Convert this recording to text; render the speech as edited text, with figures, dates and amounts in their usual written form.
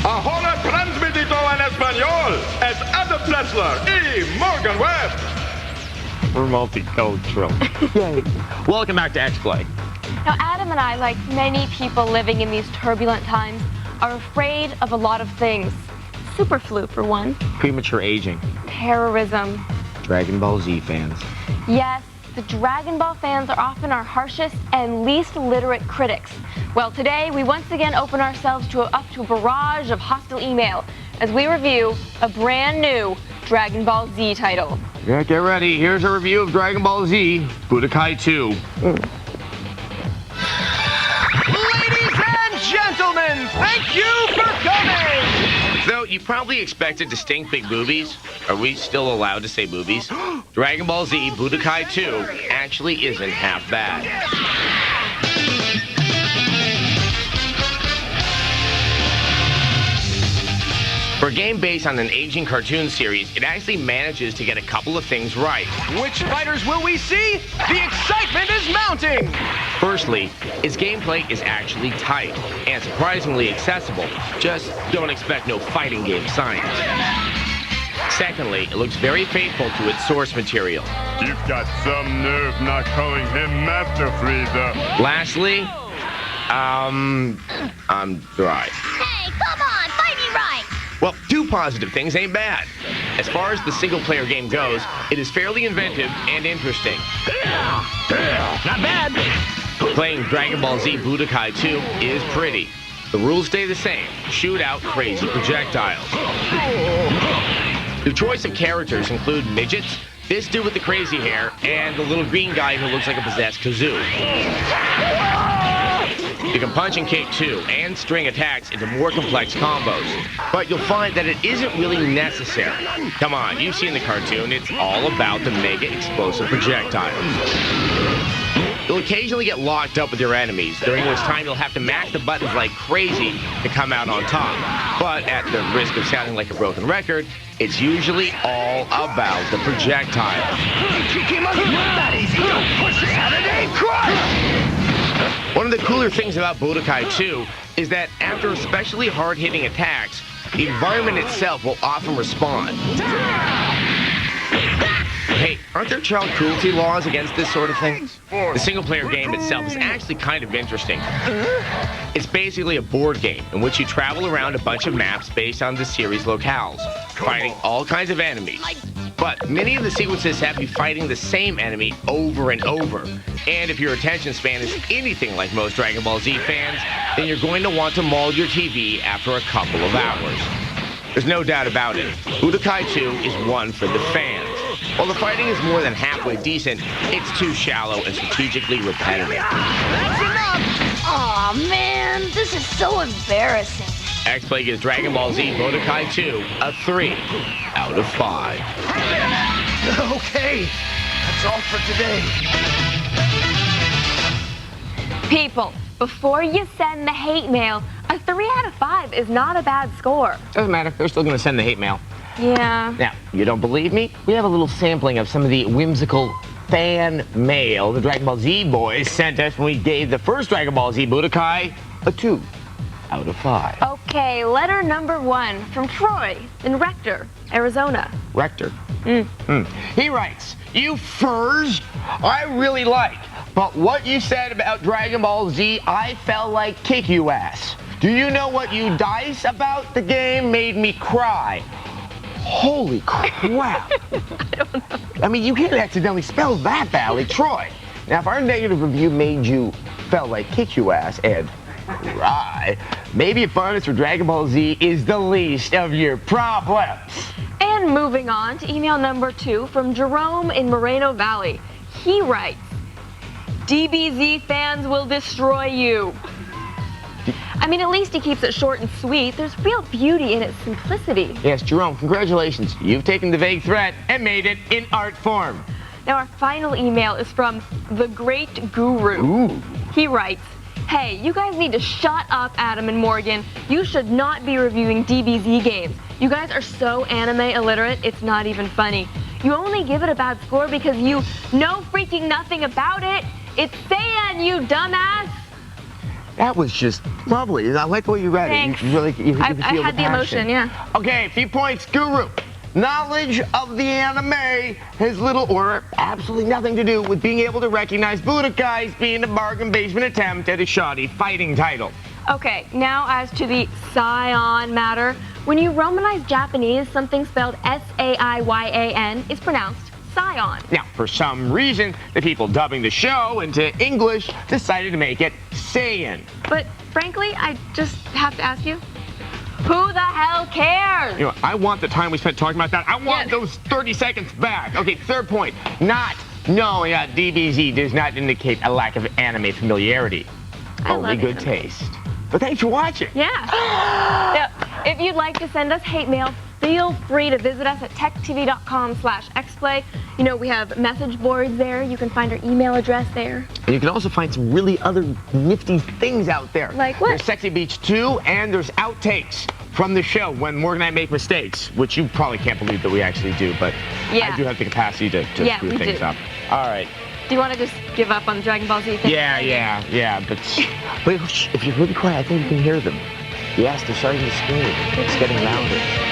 Ahora transmitido en español es Adam Plessler y Morgan Webb. We're multicultural. Yay. Welcome back to X-Play. Now, Adam and I, like many people living in these turbulent times, are afraid of a lot of things. Super flu, for one. Premature aging. Terrorism. Dragon Ball Z fans. Yes, the Dragon Ball fans are often our harshest and least literate critics. Well, today we once again open ourselves up to a barrage of hostile email as we review a brand new Dragon Ball Z title. Yeah, get ready. Here's a review of Dragon Ball Z, Budokai 2. Ladies and gentlemen, thank you for coming! So, you probably expected distinct big boobies. Are we still allowed to say boobies? Dragon Ball Z Budokai 2 actually isn't half bad. For a game based on an aging cartoon series, it actually manages to get a couple of things right. Which fighters will we see? The excitement is mounting! Firstly, its gameplay is actually tight and surprisingly accessible. Just don't expect no fighting game science. Secondly, it looks very faithful to its source material. You've got some nerve not calling him Master Frieza. Lastly, I'm dry. Hey, come on, fight me right! Well, two positive things ain't bad. As far as the single-player game goes, it is fairly inventive and interesting. Not bad! Playing Dragon Ball Z Budokai 2 is pretty. The rules stay the same. Shoot out crazy projectiles. The choice of characters include midgets, this dude with the crazy hair, and the little green guy who looks like a possessed kazoo. You can punch and kick too, and string attacks into more complex combos. But you'll find that it isn't really necessary. Come on, you've seen the cartoon, it's all about the mega explosive projectiles. You'll occasionally get locked up with your enemies, during which time you'll have to mash the buttons like crazy to come out on top. But at the risk of sounding like a broken record, it's usually all about the projectiles. One of the cooler things about Budokai 2 is that after especially hard-hitting attacks, the environment itself will often respond. Hey, aren't there child cruelty laws against this sort of thing? The single-player game itself is actually kind of interesting. It's basically a board game in which you travel around a bunch of maps based on the series locales, fighting all kinds of enemies. But many of the sequences have you fighting the same enemy over and over. And if your attention span is anything like most Dragon Ball Z fans, then you're going to want to maul your TV after a couple of hours. There's no doubt about it. Budokai 2 is one for the fans. While the fighting is more than halfway decent, it's too shallow and strategically repetitive. That's enough! Aw, man, this is so embarrassing. X-Play gives Dragon Ball Z Budokai 2 a 3 out of 5. Okay, that's all for today. People, before you send the hate mail, a 3 out of 5 is not a bad score. Doesn't matter, they're still going to send the hate mail. Yeah. Now, you don't believe me? We have a little sampling of some of the whimsical fan mail the Dragon Ball Z boys sent us when we gave the first Dragon Ball Z Budokai a 2 out of 5. Okay, letter number 1 from Troy in Rector, Arizona. Rector. He writes, "You furs, I really like, but what you said about Dragon Ball Z, I felt like kick you ass. Do you know what you dice about the game made me cry? Holy crap." I don't know. I mean, you can't accidentally spell that badly, Troy. Now, if our negative review made you felt like kick you ass and cry, maybe a bonus for Dragon Ball Z is the least of your problems. And moving on to email number 2 from Jerome in Moreno Valley. He writes, DBZ fans will destroy you. I mean, at least he keeps it short and sweet. There's real beauty in its simplicity. Yes, Jerome, congratulations. You've taken the vague threat and made it in art form. Now, our final email is from The Great Guru. Ooh. He writes, hey, you guys need to shut up, Adam and Morgan. You should not be reviewing DBZ games. You guys are so anime illiterate, it's not even funny. You only give it a bad score because you know freaking nothing about it. It's Saiyan, you dumbass. That was just lovely. I like the way you read Thanks. it. You really, you I could feel had the emotion, yeah. Okay, a few points, Guru. Knowledge of the anime has little or absolutely nothing to do with being able to recognize Budokai as being a bargain basement attempt at a shoddy fighting title. Okay, now as to the Scion matter. When you Romanize Japanese, something spelled S-A-I-Y-A-N is pronounced Scion. Now, for some reason, the people dubbing the show into English decided to make it Saiyan. But frankly, I just have to ask you, who the hell cares? You know, I want the time we spent talking about that. I want those 30 seconds back. Okay, third point. Not knowing DBZ does not indicate a lack of anime familiarity. Only good taste. But thanks for watching. Yeah. If you'd like to send us hate mail, feel free to visit us at techtv.com/xplay. You know, we have message boards there. You can find our email address there. And you can also find some really other nifty things out there. Like what? There's Sexy Beach 2, and there's outtakes from the show when Morgan and I make mistakes, which you probably can't believe that we actually do, but I do have the capacity to screw things up. All right. Do you want to just give up on the Dragon Ball Z thing? Yeah, but if you're really quiet, I think you can hear them. Yes, they're starting to scream. It's getting louder.